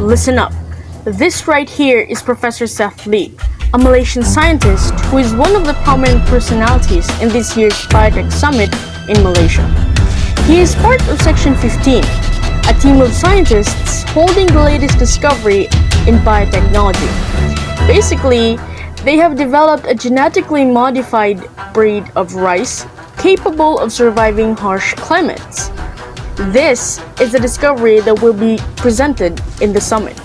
Listen up. This right here is Professor Seth Lee, a Malaysian scientist who is one of the prominent personalities in this year's Biotech Summit in Malaysia. He is part of Section 15, a team of scientists holding the latest discovery in biotechnology. Basically, they have developed a genetically modified breed of rice capable of surviving harsh climates. This is a discovery that will be presented in the summit.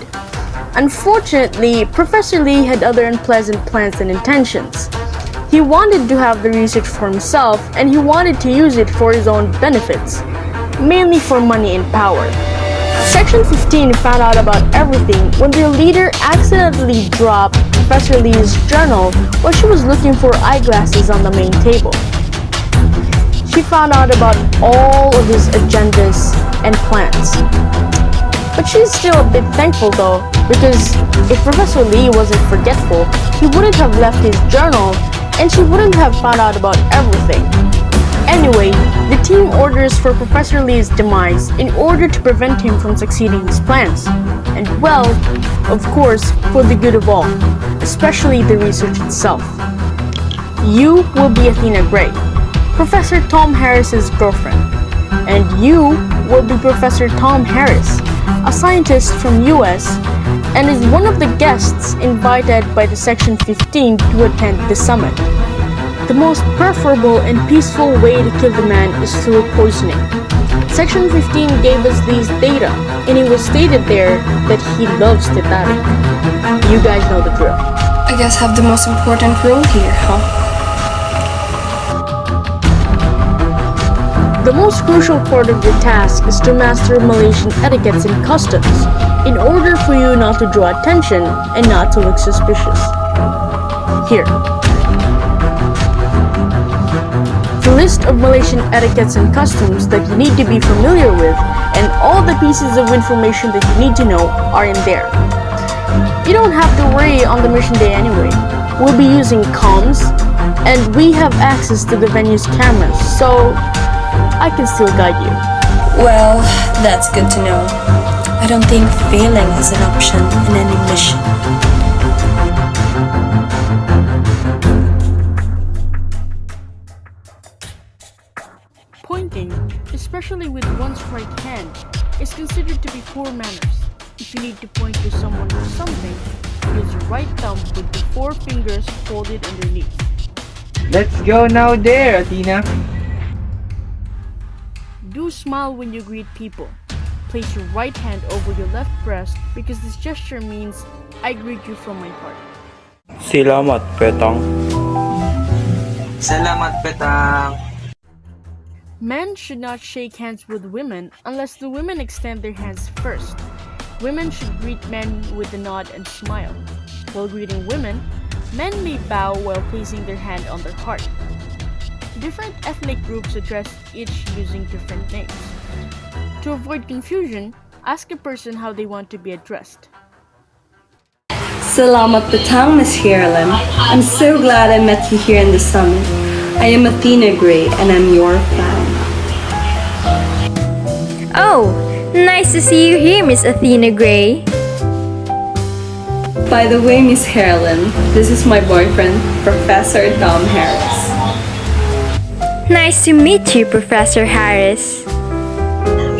Unfortunately, Professor Lee had other unpleasant plans and intentions. He wanted to have the research for himself, and he wanted to use it for his own benefits, mainly for money and power. Section 15 found out about everything when their leader accidentally dropped Professor Lee's journal while she was looking for eyeglasses on the main table. She found out about all of his agendas and plans. But she's still a bit thankful though, because if Professor Lee wasn't forgetful, he wouldn't have left his journal and she wouldn't have found out about everything. Anyway, the team orders for Professor Lee's demise in order to prevent him from succeeding his plans. And well, of course, for the good of all, especially the research itself. You will be Athena Gray, Professor Tom Harris's girlfriend, and you will be Professor Tom Harris, a scientist from US, and is one of the guests invited by the Section 15 to attend the summit. The most preferable and peaceful way to kill the man is through poisoning. Section 15 gave us these data, and it was stated there that he loves tetari. You guys know the drill. I guess have the most important role here, huh? The most crucial part of your task is to master Malaysian etiquettes and customs in order for you not to draw attention and not to look suspicious. Here. The list of Malaysian etiquettes and customs that you need to be familiar with and all the pieces of information that you need to know are in there. You don't have to worry on the mission day anyway. We'll be using comms and we have access to the venue's cameras, so I can still guide you. Well, that's good to know. I don't think failing is an option in any mission. Pointing, especially with one's right hand, is considered to be poor manners. If you need to point to someone or something, use your right thumb with the 4 fingers folded underneath. Let's go now there, Athena. Do smile when you greet people. Place your right hand over your left breast because this gesture means I greet you from my heart. Salamat, Petang. Salamat, Petang. Men should not shake hands with women unless the women extend their hands first. Women should greet men with a nod and smile. While greeting women, men may bow while placing their hand on their heart. Different ethnic groups address each using different names. To avoid confusion, ask a person how they want to be addressed. Salamat petang, Miss Carolyn. I'm so glad I met you here in the summit. I am Athena Gray and I'm your fan. Oh, nice to see you here, Miss Athena Gray. By the way, Miss Carolyn, this is my boyfriend, Professor Tom Harris. Nice to meet you, Professor Harris.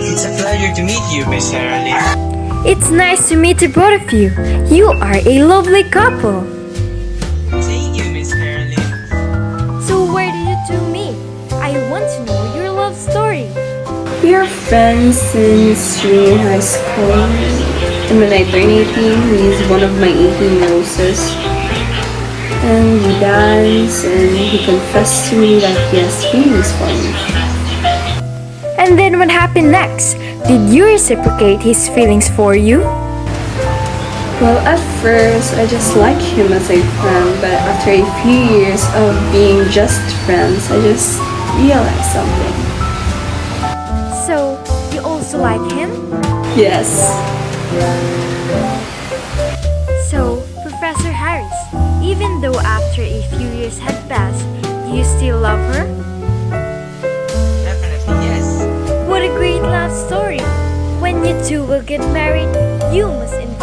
It's a pleasure to meet you, Miss Harley. It's nice to meet the both of you. You are a lovely couple. Thank you, Miss Harley. So where did you two meet? I want to know your love story. We are friends since junior high school. And when I turned 18, he is one of my 18 roses. And we danced and he confessed to me that he has feelings for me. And then what happened next? Did you reciprocate his feelings for you? Well, at first, I just liked him as a friend, but after a few years of being just friends, I just realized something. So, you also like him? Yes. So, Professor Harris, even though after a few years had passed, do you still love her? Definitely, yes. What a great love story! When you two will get married, you must invite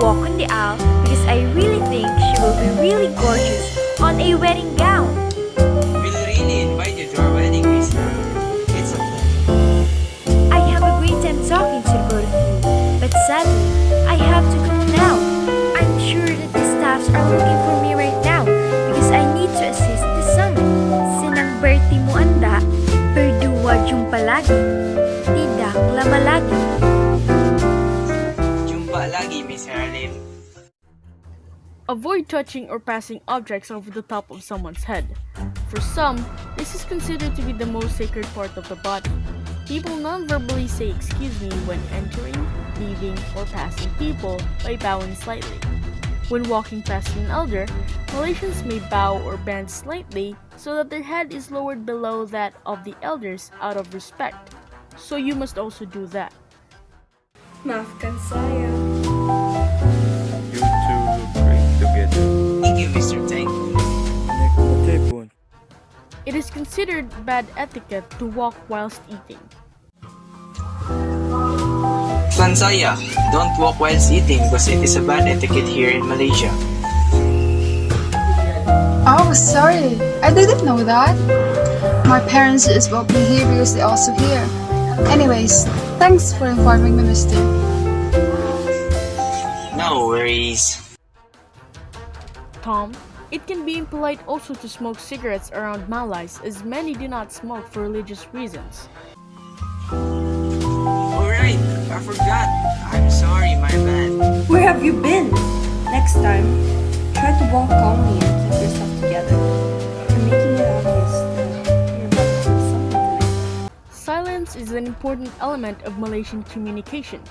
walk on the aisle because I really think she will be really gorgeous on a wedding gown. We'll really invite you to our wedding, Miss Harry. It's a plan. I have a great time talking to the both of you, but sadly, I have to go now. I'm sure that the staffs are looking for me right now because I need to assist the summit. Sinang birthday mo anda, perduwa jung palagi, tidak lama lagi. Jumpa lagi, Miss Harlem. Avoid touching or passing objects over the top of someone's head. For some, this is considered to be the most sacred part of the body. People non-verbally say excuse me when entering, leaving, or passing people by bowing slightly. When walking past an elder, Malaysians may bow or bend slightly so that their head is lowered below that of the elders out of respect. So you must also do that. Maafkan saya. You two look great together. Thank you, Mr. Tank. It is considered bad etiquette to walk whilst eating. Fansaya, don't walk whilst eating because it is a bad etiquette here in Malaysia. Oh, sorry. I didn't know that. My parents just brought me here because they're also here. Anyways, thanks for informing me, mister. No worries. Tom, it can be impolite also to smoke cigarettes around Malays as many do not smoke for religious reasons. Alright, I forgot. I'm sorry, my bad. Where have you been? Next time, try to walk calmly and keep yourself together. You're making it obvious that you're about to do something tonight. Silence is an important element of Malaysian communication.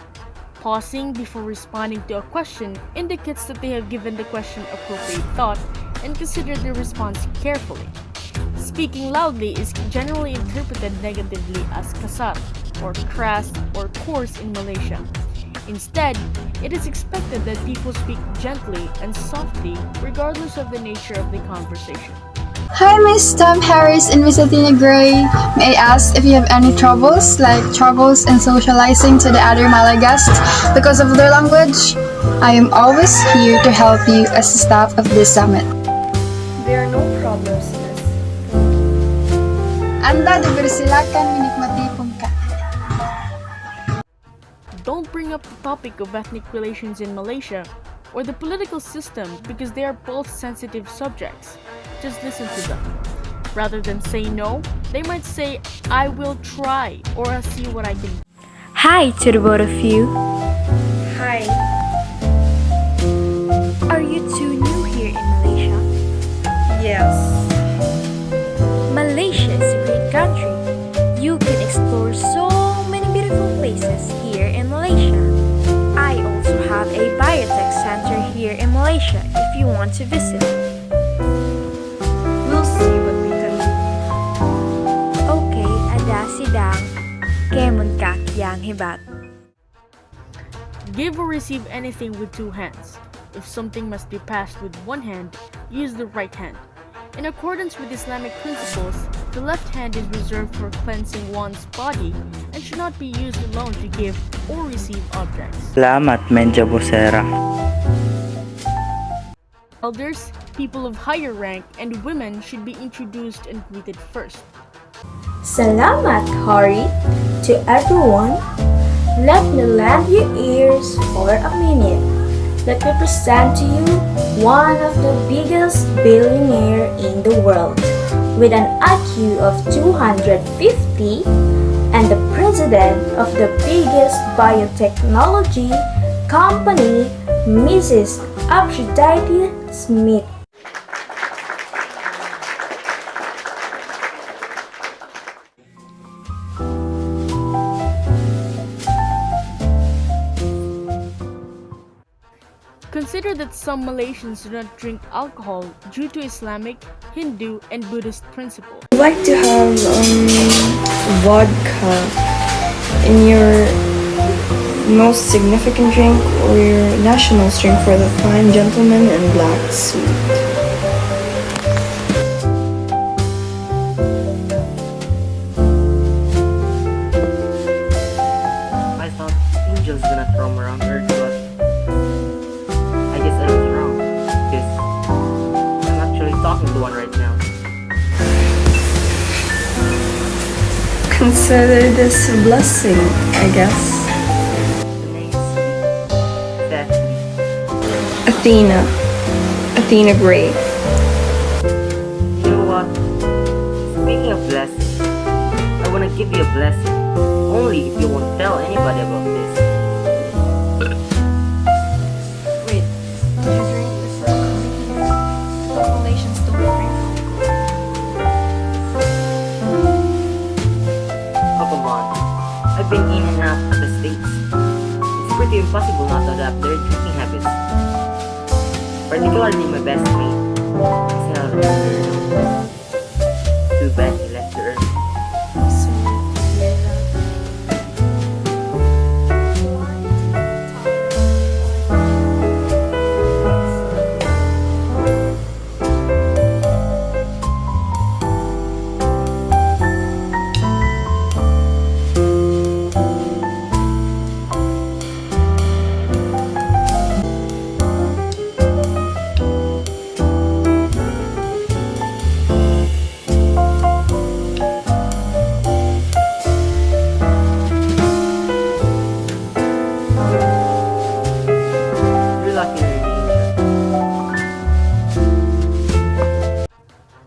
Pausing before responding to a question indicates that they have given the question appropriate thought and considered the response carefully. Speaking loudly is generally interpreted negatively as kasar, or crass, or coarse in Malaysia. Instead, it is expected that people speak gently and softly regardless of the nature of the conversation. Hi, Miss Tom Harris and Miss Athena Gray. May I ask if you have any troubles, like troubles in socializing to the other Malay guests because of their language? I am always here to help you as the staff of this summit. There are no problems, miss. Anda dipersilakan menikmati pungka. Don't bring up the topic of ethnic relations in Malaysia or the political system because they are both sensitive subjects. Just listen to them. Rather than say no, they might say, I will try, or I'll see what I can do. Hi to the both of you. Hi. Are you two new here in Malaysia? Yes. Malaysia is a great country. You can explore so many beautiful places here in Malaysia. I also have a biotech center here in Malaysia if you want to visit. We'll see what we can do. Okay, ada sidang. Kemon kak yang hebat. Give or receive anything with two hands. If something must be passed with one hand, use the right hand. In accordance with Islamic principles, the left hand is reserved for cleansing one's body and should not be used alone to give or receive objects. Salamat, Menja Bosera. Elders, people of higher rank, and women should be introduced and greeted first. Salamat, Hari, to everyone. Let me lend your ears for a minute. Let me present to you one of the biggest billionaire in the world with an IQ of 250 and the president of the biggest biotechnology company, Mrs. Apresa Smith. Consider that some Malaysians do not drink alcohol due to Islamic, Hindu, and Buddhist principles. I'd like to have vodka in your most significant drink or your national drink for the fine gentleman and black suit. I thought Angel's gonna throw around her, but consider this a blessing, I guess. Athena. Athena Gray. You know what? Speaking of blessing, I wanna give you a blessing. Only if you won't tell anybody about this. Wait, did you drink before coming here? Malaysians don't drink Oh come on. I've been in and out of the States. It's pretty impossible not to adapt their drinking habits. Particularly my best mate. Kasi too bad he left the earth.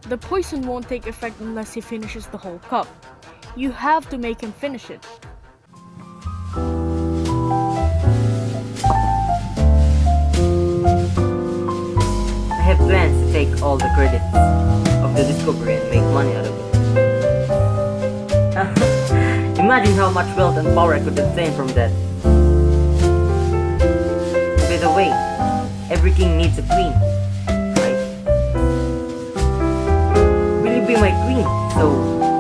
The poison won't take effect unless he finishes the whole cup. You have to make him finish it. I have plans to take all the credits of the discovery and make money out of it. Imagine how much wealth and power I could obtain from that. By the way, every king needs a queen, right? Will you be my queen so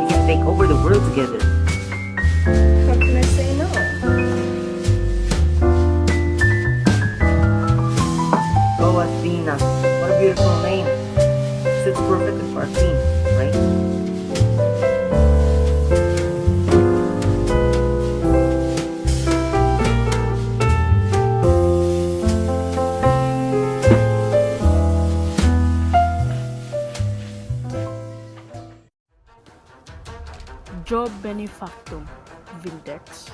we can take over the world together? How can I say no? Oh, Athena, what a beautiful name. Suits perfectly for a queen, right? Job benefactum, Vindex.